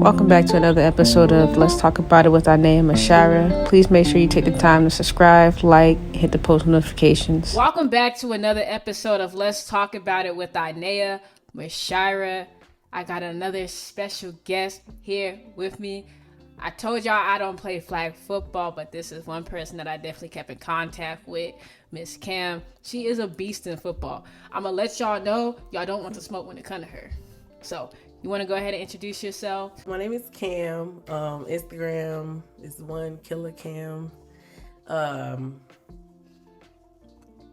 Welcome back to another episode of Let's Talk About It with Inea and Mashira. Please make sure you take the time to subscribe, like, hit the post notifications. Welcome back to another episode of Let's Talk About It with Inea, Mashira. I got another special guest here with me. I told y'all I don't play flag football, but this is one person that I definitely kept in contact with, Miss Cam. She is a beast in football. I'm going to let y'all know y'all don't want to smoke when it comes to her. So, you want to go ahead and introduce yourself? My name is Cam. Instagram is one killer Cam. I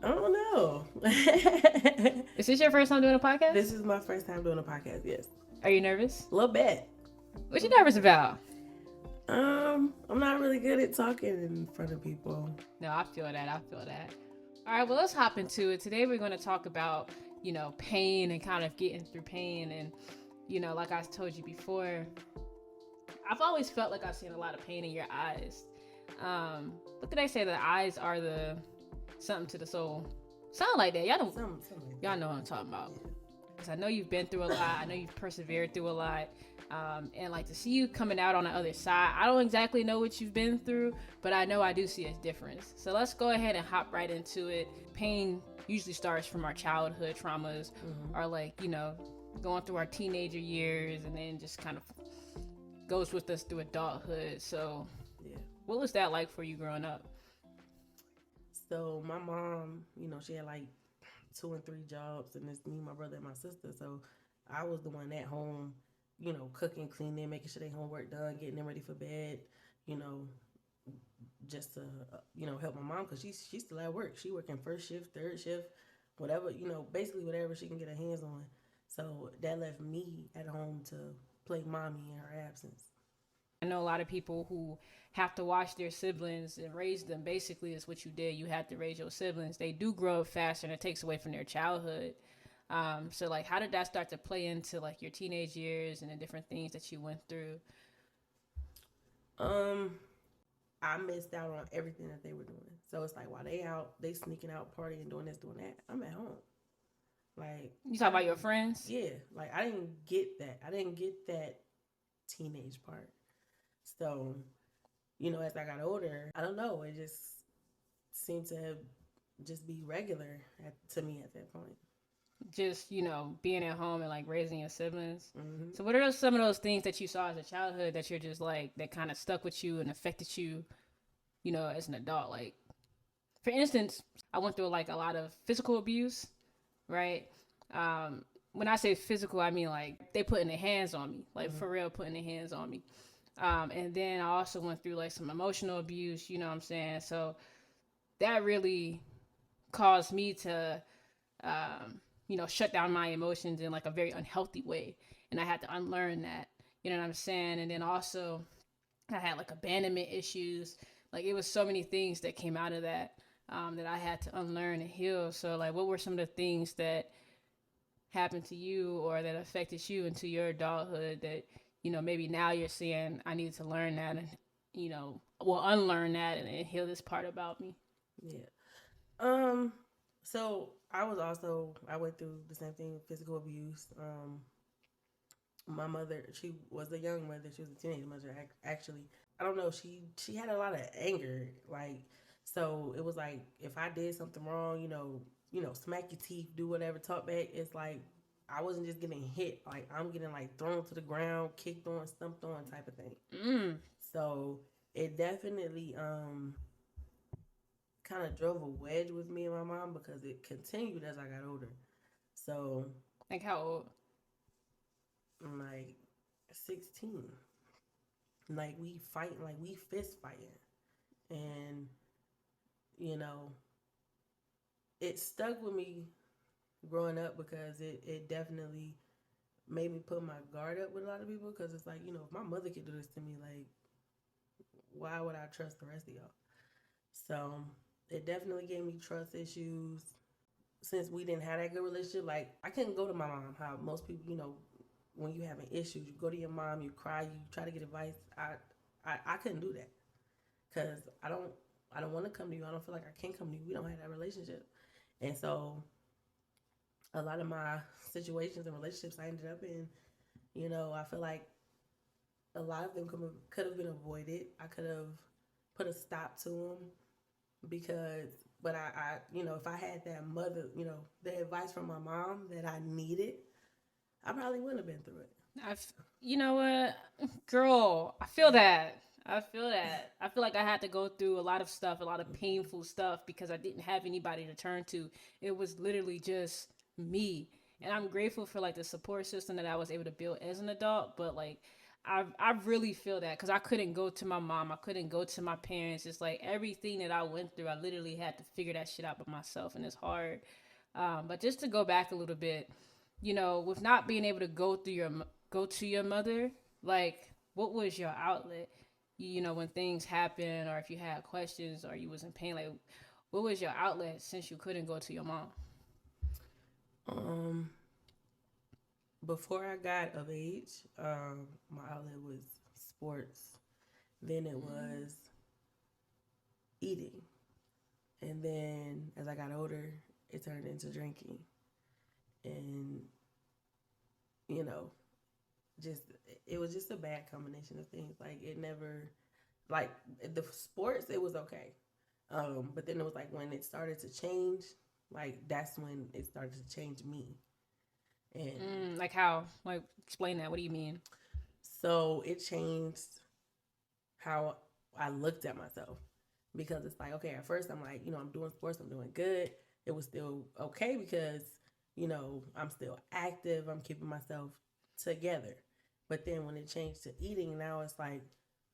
don't know. Is this your first time doing a podcast? This is my first time doing a podcast, yes. Are you nervous? A little bit. What you nervous about? I'm not really good at talking in front of people. No, I feel that. All right, well, let's hop into it. Today we're going to talk about, pain and kind of getting through pain. And, like I told you before, I've always felt like I've seen a lot of pain in your eyes. What did they say? The eyes are the something to the soul. Sound like that. Y'all know what I'm talking about. Because I know you've been through a lot. I know you've persevered through a lot. And like to see you coming out on the other side, I don't exactly know what you've been through, but I know I do see a difference. So let's go ahead and hop right into it. Pain usually starts from our childhood traumas, or going through our teenager years, and then just kind of goes with us through adulthood. So yeah, what was that like for you growing up? So my mom, she had like 2 and 3 jobs, and it's me, my brother, and my sister. So I was the one at home, cooking, cleaning, making sure they homework done, getting them ready for bed, just to, help my mom, because she's still at work. She working first shift, third shift, whatever, basically whatever she can get her hands on. So that left me at home to play mommy in her absence. I know a lot of people who have to watch their siblings and raise them. Basically, is what you did. You had to raise your siblings. They do grow up faster, and it takes away from their childhood. So like, how did that start to play into like your teenage years and the different things that you went through? I missed out on everything that they were doing. So it's like while they out, they sneaking out, partying, doing this, doing that, I'm at home. Like, you talk about your friends? Yeah, like I didn't get that. I didn't get that teenage part. So, as I got older, I don't know. It just seemed to just be regular to me at that point. Just, being at home and like raising your siblings. Mm-hmm. So what are some of those things that you saw as a childhood that you're just like, that kind of stuck with you and affected you, as an adult? Like, for instance, I went through like a lot of physical abuse, right? When I say physical, I mean like they putting their hands on me, like for real putting their hands on me. And then I also went through like some emotional abuse, you know what I'm saying? So that really caused me to, shut down my emotions in like a very unhealthy way. And I had to unlearn that, you know what I'm saying? And then also I had like abandonment issues. Like it was so many things that came out of that, that I had to unlearn and heal. So like, what were some of the things that happened to you or that affected you into your adulthood that, maybe now you're saying I need to learn that and, unlearn that and heal this part about me? Yeah. So I went through the same thing, physical abuse. My mother, she was a young mother. She was a teenage mother, actually. I don't know. She had a lot of anger. Like, so it was like, if I did something wrong, smack your teeth, do whatever, talk back. It's like, I wasn't just getting hit. Like, I'm getting like thrown to the ground, kicked on, stumped on type of thing. So it definitely, kind of drove a wedge with me and my mom because it continued as I got older. So, like how old? I'm like 16. Like we fighting, like we fist fighting, and it stuck with me growing up because it definitely made me put my guard up with a lot of people, because it's like, if my mother could do this to me, like, why would I trust the rest of y'all? So it definitely gave me trust issues. Since we didn't have that good relationship, like I couldn't go to my mom. How most people, when you having issues, you go to your mom, you cry, you try to get advice. I couldn't do that because I don't want to come to you. I don't feel like I can come to you. We don't have that relationship, and so a lot of my situations and relationships I ended up in, I feel like a lot of them could have been avoided. I could have put a stop to them because, but I, you know, if I had that mother, you know, the advice from my mom that I needed, I probably wouldn't have been through it. You know what, girl, I feel that. I feel that. I feel like I had to go through a lot of stuff, a lot of painful stuff because I didn't have anybody to turn to. It was literally just me. And I'm grateful for like the support system that I was able to build as an adult, but like I really feel that because I couldn't go to my mom, I couldn't go to my parents. It's like everything that I went through, I literally had to figure that shit out by myself, and it's hard. But just to go back a little bit, you know, with not being able to go to your mother, like what was your outlet? You know, when things happen, or if you had questions, or you was in pain, like what was your outlet since you couldn't go to your mom? Um, Before I got of age, my outlet was sports. Then it was eating. And then as I got older, it turned into drinking. And, you know, just, it was just a bad combination of things. Like, it never, like, the sports, it was okay. But then it was like when it started to change, like, that's when it started to change me. And Like how? Like explain that. What do you mean? so it changed how I looked at myself because it's like, okay, at first I'm like, you know, I'm doing sports, I'm doing good. It was still okay because, you know, I'm still active, I'm keeping myself together. But then when it changed to eating, now it's like,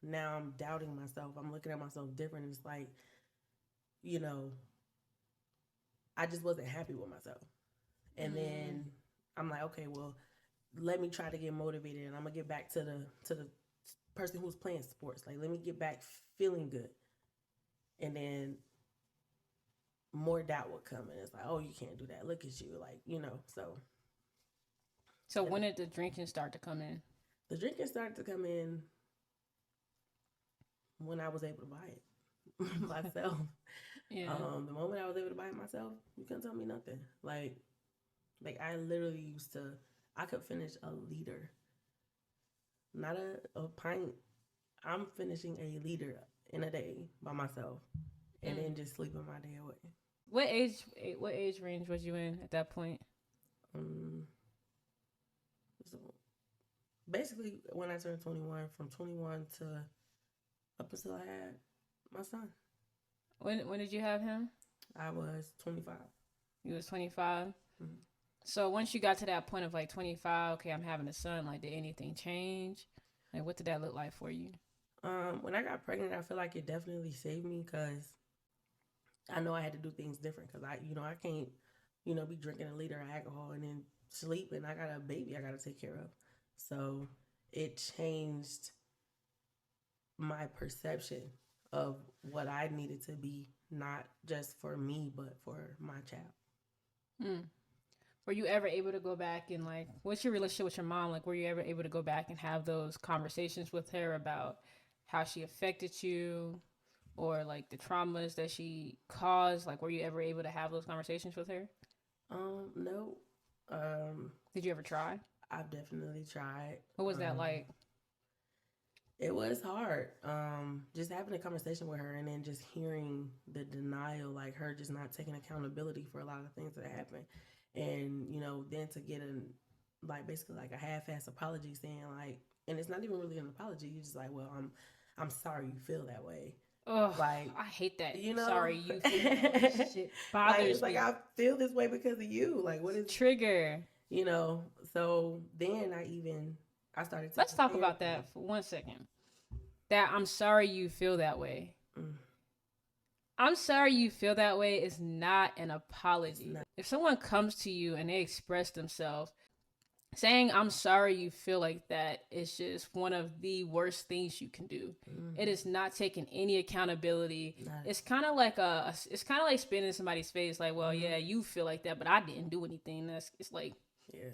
now I'm doubting myself. I'm looking at myself different. It's like, you know, I just wasn't happy with myself. And then I'm like, okay, well, let me try to get motivated, and I'm gonna get back to the person who's playing sports. Like, let me get back feeling good, and then more doubt would come, and it's like, oh, you can't do that. Look at you, like, you know. So when did the drinking start to come in? The drinking started to come in when I was able to buy it myself. Yeah. The moment I was able to buy it myself, you couldn't tell me nothing. Like I literally used to, I could finish a liter, not a pint. I'm finishing a liter in a day by myself, and then just sleeping my day away. What age range was you in at that point? Um, so basically, when I turned 21, from 21 to up until I had my son, When did you have him? I was 25. You was 25. Mhm. So once you got to that point of like 25, okay, I'm having a son. Like, did anything change? Like, what did that look like for you? When I got pregnant, I feel like it definitely saved me because I know I had to do things different because I can't, be drinking a liter of alcohol and then sleep, and I got a baby I got to take care of. So it changed my perception of what I needed to be, not just for me, but for my child. Hmm. Were you ever able to go back and like, what's your relationship with your mom? Like, were you ever able to go back and have those conversations with her about how she affected you or like the traumas that she caused? Like, were you ever able to have those conversations with her? No. Did you ever try? I've definitely tried. What was that like? It was hard. Just having a conversation with her and then just hearing the denial, like her just not taking accountability for a lot of things that happened. And, then to get basically like a half-ass apology saying like, and it's not even really an apology. You're just like, well, I'm sorry you feel that way. Oh, Like, I hate that. you know, Sorry, you feel that shit bothers it's like me. I feel this way because of you. Like, what is, Trigger. So then I started to Let's talk about that for 1 second. That I'm sorry you feel that way. I'm sorry you feel that way is not an apology. Not. If someone comes to you and they express themselves, saying I'm sorry you feel like that is just one of the worst things you can do. It is not taking any accountability. It's kind of like spitting in somebody's face like, well, yeah, you feel like that, but I didn't do anything. It's like,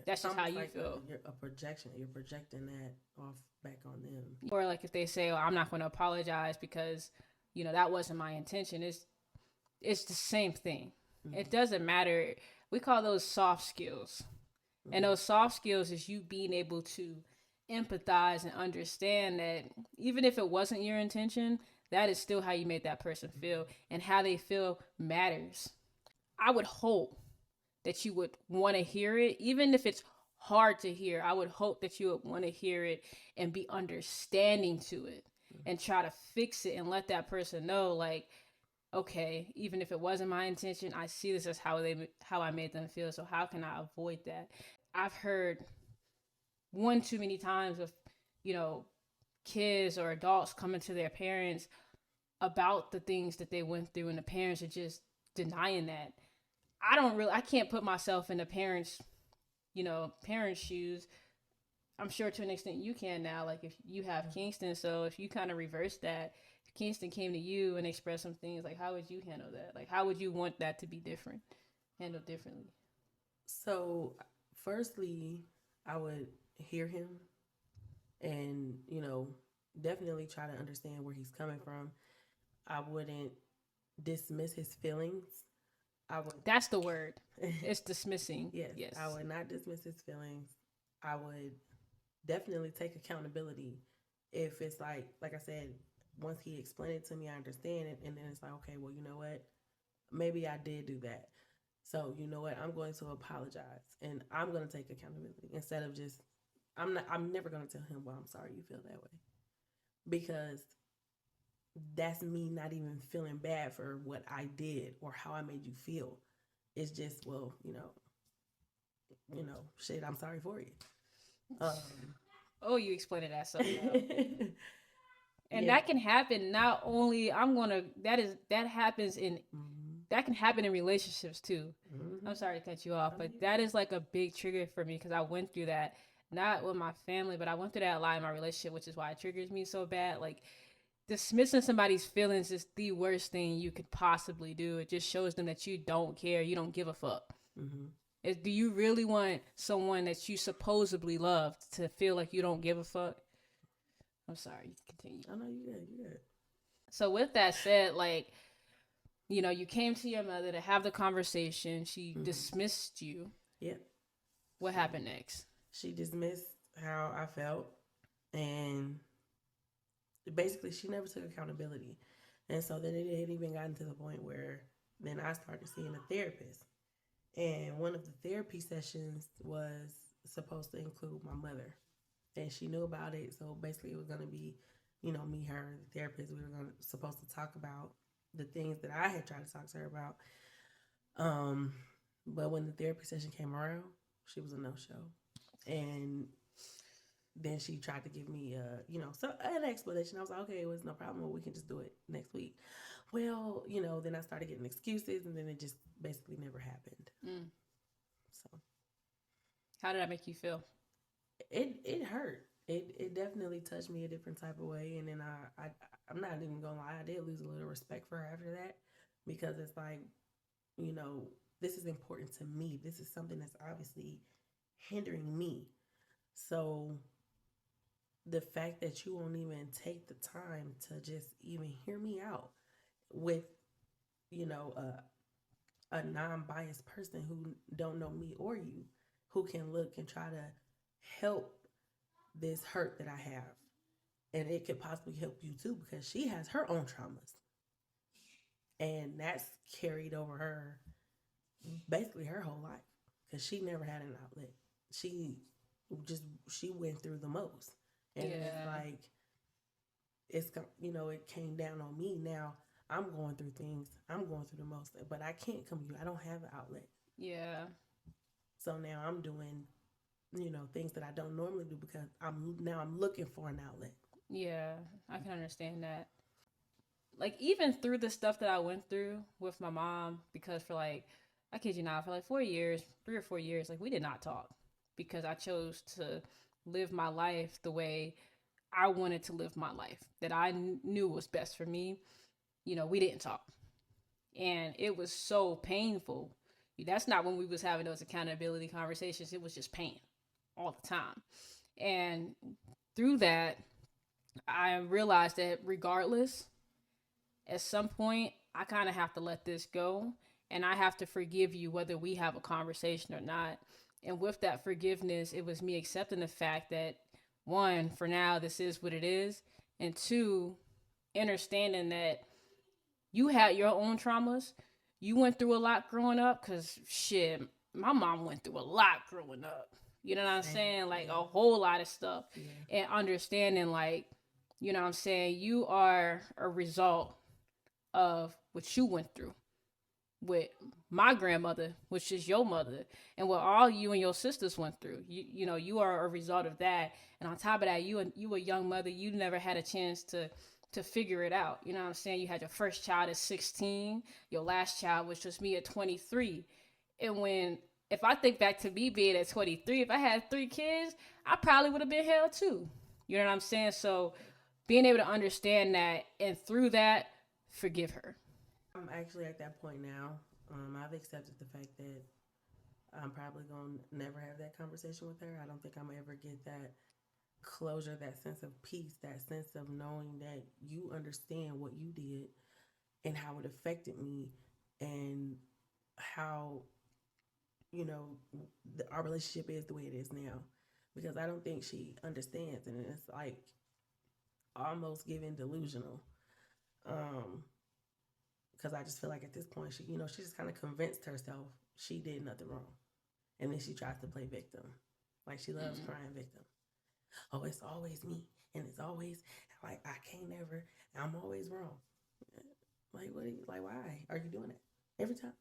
that's just how you feel. You're a projection. You're projecting that off back on them. Or like if they say, oh, I'm not going to apologize because, that wasn't my intention. It's the same thing. It doesn't matter. We call those soft skills. And those soft skills is you being able to empathize and understand that even if it wasn't your intention, that is still how you made that person feel, and how they feel matters. I would hope that you would want to hear it, even if it's hard to hear. I would hope that you would want to hear it and be understanding to it and try to fix it and let that person know, like, okay, even if it wasn't my intention, I see this as how I made them feel. So how can I avoid that? I've heard one too many times of, you know, kids or adults coming to their parents about the things that they went through, and the parents are just denying that. I can't put myself in the parents' shoes. I'm sure to an extent you can now, like if you have Kingston. So if you kind of reverse that, if Kingston came to you and expressed some things, like how would you handle that? Like how would you want that to be handled differently? So, firstly, I would hear him and, definitely try to understand where he's coming from. I wouldn't dismiss his feelings. That's the word. It's dismissing. Yes. I would not dismiss his feelings. I would definitely take accountability. If it's like I said, once he explained it to me, I understand it. And then it's like, okay, well, you know what? Maybe I did do that. So, you know what? I'm going to apologize and I'm going to take accountability instead of just, I'm never going to tell him, well, I'm sorry you feel that way. Because that's me not even feeling bad for what I did or how I made you feel. It's just, well, shit, I'm sorry for you. You explained it as something else. And that can happen. Not only that happens in, that can happen in relationships too. I'm sorry to cut you off, but that is like a big trigger for me because I went through that, not with my family, but I went through that a lot in my relationship, which is why it triggers me so bad. Like dismissing somebody's feelings is the worst thing you could possibly do. It just shows them that you don't care, you don't give a fuck. Do you really want someone that you supposedly love to feel like you don't give a fuck? I'm sorry, continue. I know you good. So with that said, like, you came to your mother to have the conversation. She dismissed you. Yep. What happened next? She dismissed how I felt, and basically she never took accountability. And so then it had even gotten to the point where then I started seeing a therapist. And one of the therapy sessions was supposed to include my mother. And she knew about it. So basically it was going to be, me, her, the therapist. We were supposed to talk about the things that I had tried to talk to her about. But when the therapy session came around, she was a no-show. And then she tried to give me, an explanation. I was like, okay, it was no problem. We can just do it next week. Well, then I started getting excuses, and then it just basically never happened. So, how did that make you feel? It hurt. It definitely touched me a different type of way, and then I'm not even gonna lie, I did lose a little respect for her after that, because it's like, this is important to me. This is something that's obviously hindering me. So the fact that you won't even take the time to just even hear me out with, a non-biased person who don't know me or you, who can look and try to help this hurt that I have. And it could possibly help you too, because she has her own traumas. And that's carried over her basically her whole life, because she never had an outlet. She went through the most. And it's it came down on me. Now I'm going through things. I'm going through the most, but I can't come to you. I don't have an outlet. Yeah. So now I'm doing, things that I don't normally do, because I'm looking for an outlet. Yeah, I can understand that. Like, even through the stuff that I went through with my mom, because for like, I kid you not, for like 3 or 4 years, like we did not talk, because I chose to live my life the way I wanted to live my life, that I knew was best for me. We didn't talk. And it was so painful. That's not when we was having those accountability conversations. It was just pain all the time. And through that, I realized that regardless, at some point, I kind of have to let this go. And I have to forgive you whether we have a conversation or not. And with that forgiveness, it was me accepting the fact that one, for now, this is what it is. And two, understanding that you had your own traumas. You went through a lot growing up because shit, my mom went through a lot growing up. You know what I'm saying? Like a whole lot of stuff. And understanding, like, you know what I'm saying? You are a result of what you went through with my grandmother, which is your mother, and what all you and your sisters went through. You know, you are a result of that. And on top of that, you a young mother, you never had a chance to figure it out. You know what I'm saying? You had your first child at 16, your last child was just me at 23. And when if I think back to me being at 23, if I had 3 kids, I probably would have been hell too. You know what I'm saying? So being able to understand that and through that, forgive her. I'm actually at that point now. I've accepted the fact that I'm probably going to never have that conversation with her. I don't think I'm going to ever get that closure, that sense of peace, that sense of knowing that you understand what you did and how it affected me and how, you know, our relationship is the way it is now. Because I don't think she understands. And it's like almost giving delusional. Because I just feel like at this point, she just kind of convinced herself she did nothing wrong. And then she tries to play victim. Like she loves crying victim. Oh, it's always me. And it's always, like, I can't never, I'm always wrong. Like, what? Why are you doing it? Every time.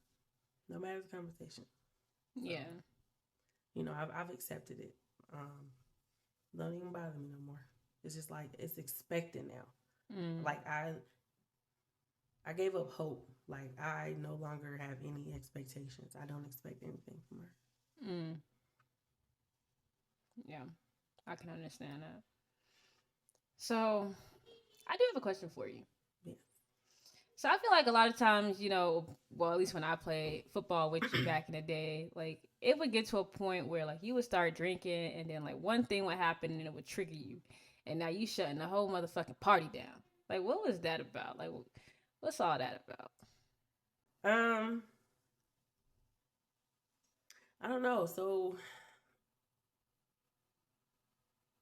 No matter the conversation. Yeah. I've accepted it. Don't even bother me no more. It's just like, it's expected now. Like, I gave up hope. Like, I no longer have any expectations. I don't expect anything from her. Yeah, I can understand that. So, I do have a question for you. Yeah. So, I feel like a lot of times, well, at least when I played football with you back in the day, like, it would get to a point where, like, you would start drinking, and then, like, one thing would happen, and it would trigger you. And now you shutting the whole motherfucking party down. Like, what was that about? Like, what's all that about? I don't know. So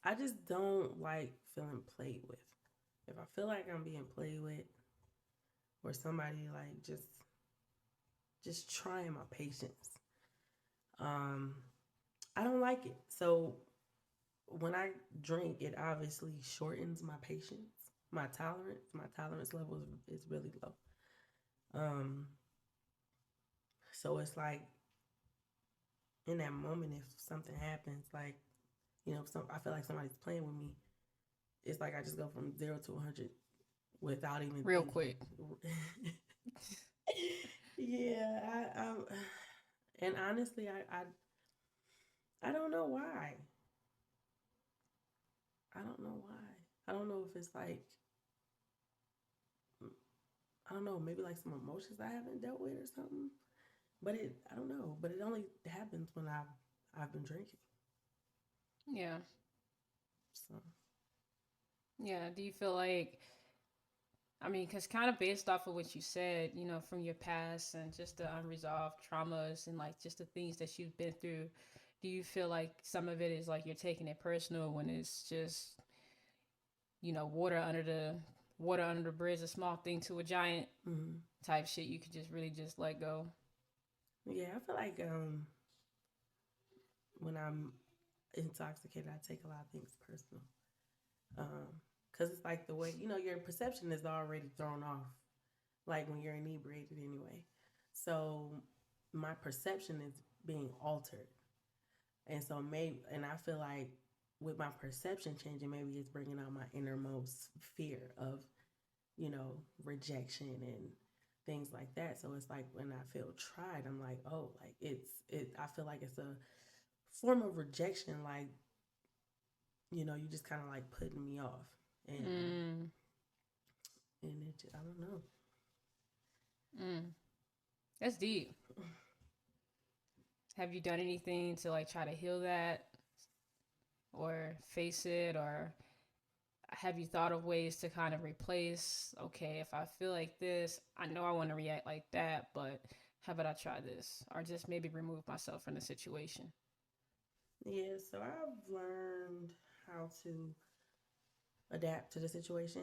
I just don't like feeling played with. If I feel like I'm being played with, or somebody like just trying my patience, I don't like it. So when I drink, it obviously shortens my patience, my tolerance. My tolerance level is really low. So it's like in that moment, if something happens, like, I feel like somebody's playing with me. It's like I just go from 0 to 100 without even real thinking. Quick. Yeah, and honestly, I don't know why. I don't know why. I don't know if it's like, I don't know, maybe like some emotions I haven't dealt with or something. But I don't know. But it only happens when I've been drinking. Yeah. So. Yeah. Do you feel like, I mean, because kind of based off of what you said, from your past and just the unresolved traumas and like just the things that you've been through, do you feel like some of it is like you're taking it personal when it's just, water under the bridge, a small thing to a giant type shit? You could just really just let go. Yeah, I feel like when I'm intoxicated, I take a lot of things personal. Because it's like the way, your perception is already thrown off, like when you're inebriated anyway. So my perception is being altered. And so I feel like with my perception changing, maybe it's bringing out my innermost fear of, rejection and things like that. So it's like when I feel tried, I'm like, oh, like I feel like it's a form of rejection, like, you just kind of like putting me off. And I don't know. That's deep. Have you done anything to like try to heal that or face it, or have you thought of ways to kind of replace, okay, if I feel like this, I know I want to react like that, but how about I try this, or just maybe remove myself from the situation? Yeah, so I've learned how to adapt to the situation,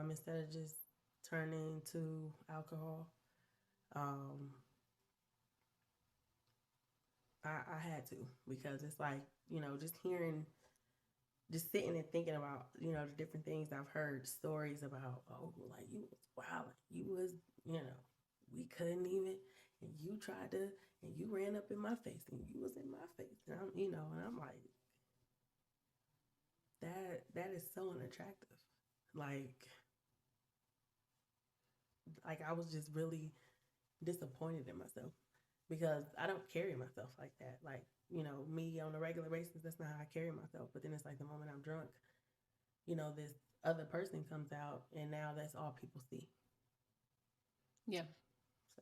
instead of just turning to alcohol. Um, I had to, because it's like, just hearing, just sitting and thinking about, the different things I've heard, stories about, oh, like, you was wild, you was, we couldn't even, and you tried to, and you ran up in my face, and you was in my face, and I'm like, that is so unattractive. Like I was just really disappointed in myself, because I don't carry myself like that. Like, me on a regular basis, that's not how I carry myself. But then it's like the moment I'm drunk, this other person comes out, and now that's all people see. Yeah, So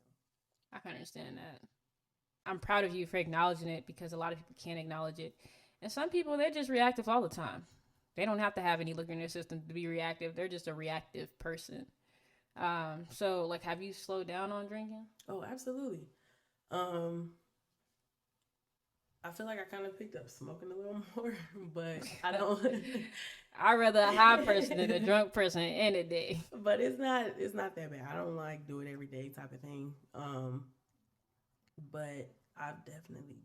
I can understand that. I'm proud of you for acknowledging it, because a lot of people can't acknowledge it. And some people, they're just reactive all the time. They don't have to have any liquor in their system to be reactive. They're just a reactive person. So like, have you slowed down on drinking? Oh, absolutely. Um, I feel like I kind of picked up smoking a little more, but I don't. I'd rather a high person than a drunk person any day. But it's not that bad. I don't like do it every day type of thing. But I've definitely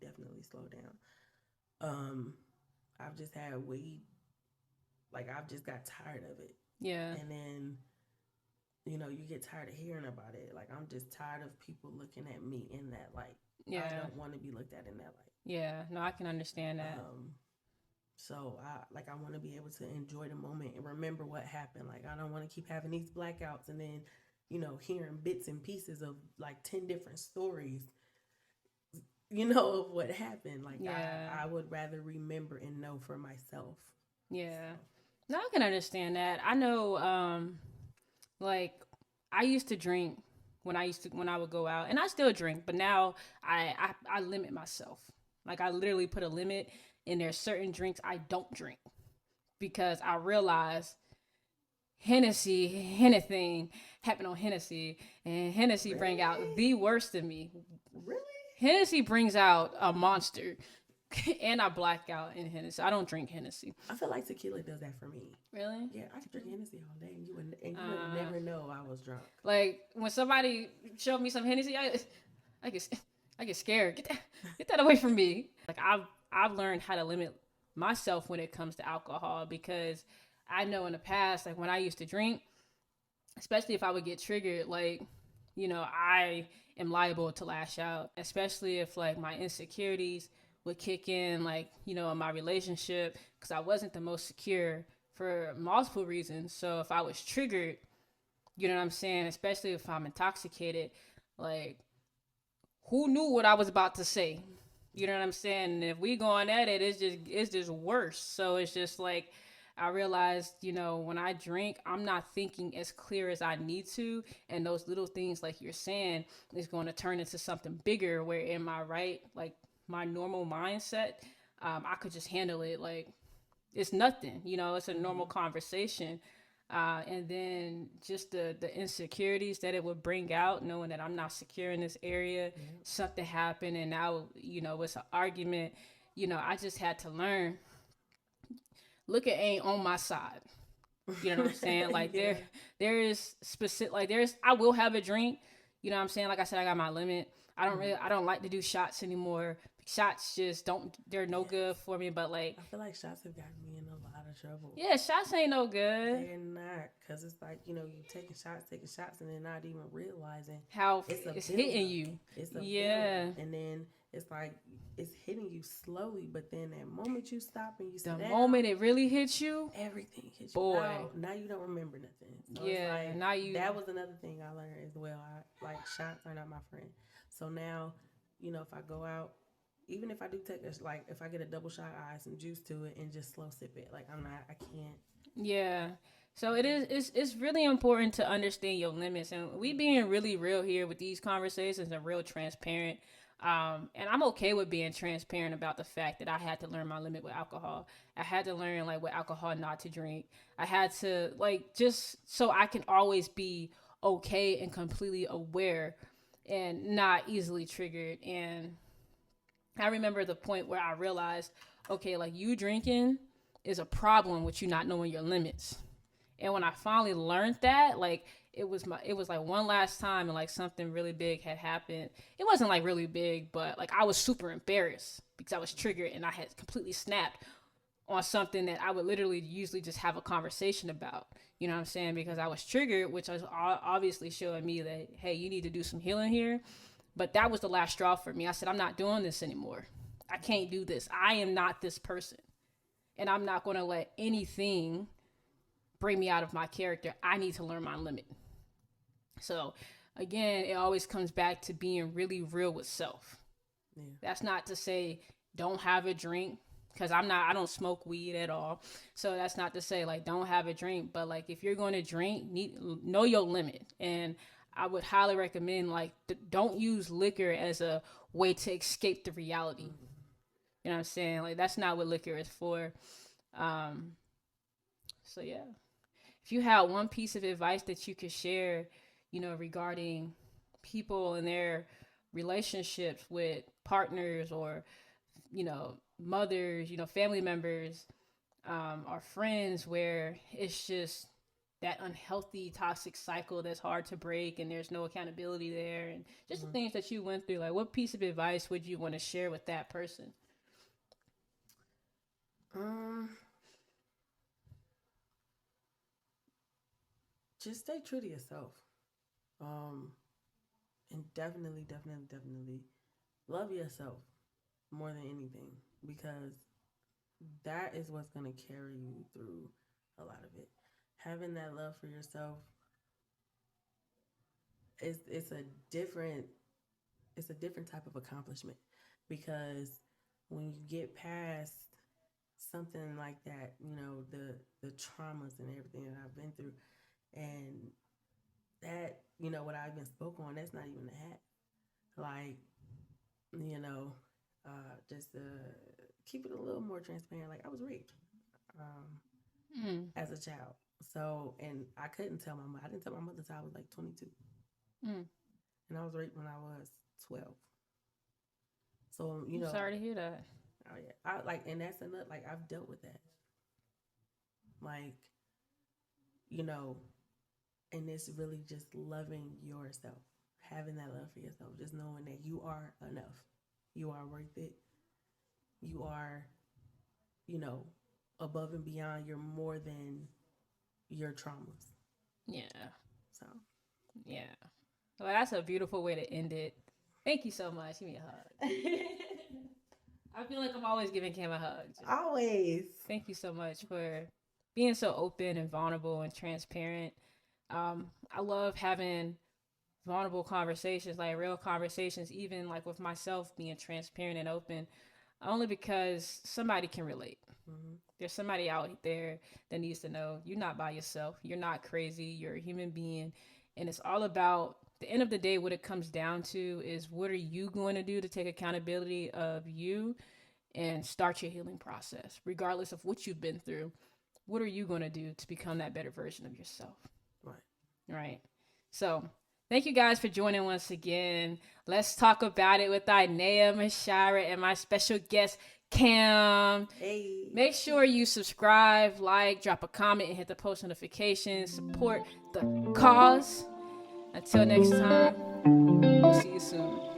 slowed down. I've just had weed. Like, I've just got tired of it. Yeah. And then, you get tired of hearing about it. Like, I'm just tired of people looking at me in that light. Yeah. I don't want to be looked at in that light. Yeah. No, I can understand that. So I want to be able to enjoy the moment and remember what happened. Like, I don't want to keep having these blackouts and then, hearing bits and pieces of like 10 different stories, of what happened. Like, yeah. I would rather remember and know for myself. Yeah. No, I can understand that. I know, like, I used to drink when I would go out, and I still drink, but now I limit myself. Like, I literally put a limit, and there's certain drinks I don't drink, because I realize anything happened on Hennessy, and Hennessy Really? bring out the worst in me. Really? Hennessy brings out a monster. And I black out in Hennessy. I don't drink Hennessy. I feel like tequila does that for me. Really? Yeah, I could drink Hennessy all day, and you would never know I was drunk. Like, when somebody showed me some Hennessy, I get scared. Get that away from me. Like, I've learned how to limit myself when it comes to alcohol, because I know in the past, like when I used to drink, especially if I would get triggered, like, I am liable to lash out, especially if like my insecurities would kick in, like, in my relationship, because I wasn't the most secure for multiple reasons. So if I was triggered, you know what I'm saying, especially if I'm intoxicated, like, who knew what I was about to say? You know what I'm saying? And if we going at it, it's just worse. So it's just like, I realized, when I drink, I'm not thinking as clear as I need to. And those little things, like you're saying, is going to turn into something bigger, where in my like my normal mindset, I could just handle it like it's nothing, it's a normal conversation. And then just the insecurities that it would bring out, knowing that I'm not secure in this area, something happened, and now, it's an argument. I just had to learn, liquor ain't on my side. You know what I'm saying? Like, Yeah. there is specific, like, I will have a drink. You know what I'm saying? Like I said, I got my limit. I don't like to do shots anymore. Shots just they're no good for me. But like, I feel like shots have gotten me in a lot of trouble. yeah, shots ain't no good. They're not, because it's like, you taking shots, and then not even realizing How it's it's buildup. hitting you. It's a Yeah. buildup. And then it's like, it's hitting you slowly, but then that moment you stop and you sit The down, moment it really hits you, everything hits Boy. you. Now you don't remember nothing. So Yeah, it's like, now you- that was another thing I learned as well. Shots are not my friend. So now, if I go out, even if I do take if I get a double shot, I add some juice to it and just slow sip it. Like, I can't. yeah. So it's really important to understand your limits, and we being really real here with these conversations and real transparent. And I'm okay with being transparent about the fact that I had to learn my limit with alcohol. I had to learn, like, with alcohol not to drink. I had to, like, just so I can always be okay and completely aware and not easily triggered. And I remember the point where I realized, okay, like, you drinking is a problem with you not knowing your limits. And when I finally learned that, like it was like one last time and like something really big had happened. It wasn't like really big, but like I was super embarrassed because I was triggered and I had completely snapped on something that I would literally usually just have a conversation about. You know what I'm saying? Because I was triggered, which was obviously showing me that, hey, you need to do some healing here. But that was the last straw for me. I said, I'm not doing this anymore. I can't do this. I am not this person. And I'm not going to let anything bring me out of my character. I need to learn my limit. So again, it always comes back to being really real with self. Yeah. That's not to say don't have a drink, because I don't smoke weed at all. So that's not to say like don't have a drink, but like if you're going to drink, know your limit. And I would highly recommend like don't use liquor as a way to escape the reality. You know what I'm saying? Like that's not what liquor is for. So yeah, if you had one piece of advice that you could share, you know, regarding people and their relationships with partners or, you know, mothers, you know, family members, or friends, where it's just that unhealthy toxic cycle that's hard to break and there's no accountability there, and just the things that you went through, like what piece of advice would you want to share with that person? Just stay true to yourself. And definitely love yourself more than anything, because that is what's going to carry you through a lot of it. Having that love for yourself it's a different type of accomplishment, because when you get past something like that, you know, the traumas and everything that I've been through, and that, you know, what I've been spoke on, that's not even a hat. Like, you know, just keep it a little more transparent. Like I was raped as a child. So, and I couldn't tell my mother. I didn't tell my mother until I was like 22. And I was raped when I was 12. So, you know. I'm sorry to hear that. Oh yeah. And that's enough. Like I've dealt with that. Like, you know, and it's really just loving yourself, having that love for yourself, just knowing that you are enough. You are worth it. You are, you know, above and beyond. You're more than your traumas. Yeah. So. Yeah. Well, that's a beautiful way to end it. Thank you so much. Give me a hug. I feel like I'm always giving Cam a hug. Always. Thank you so much for being so open and vulnerable and transparent. I love having vulnerable conversations, like real conversations, even like with myself, being transparent and open, only because somebody can relate. There's somebody out there that needs to know you're not by yourself. You're not crazy. You're a human being. And it's all about, the end of the day, what it comes down to is what are you going to do to take accountability of you and start your healing process, regardless of what you've been through. What are you going to do to become that better version of yourself? Right. So thank you guys for joining once again. Let's talk about it with Inea, Mashira, and my special guest, Cam. Hey. Make sure you subscribe, like, drop a comment, and hit the post notifications. Support the cause. Until next time, we'll see you soon.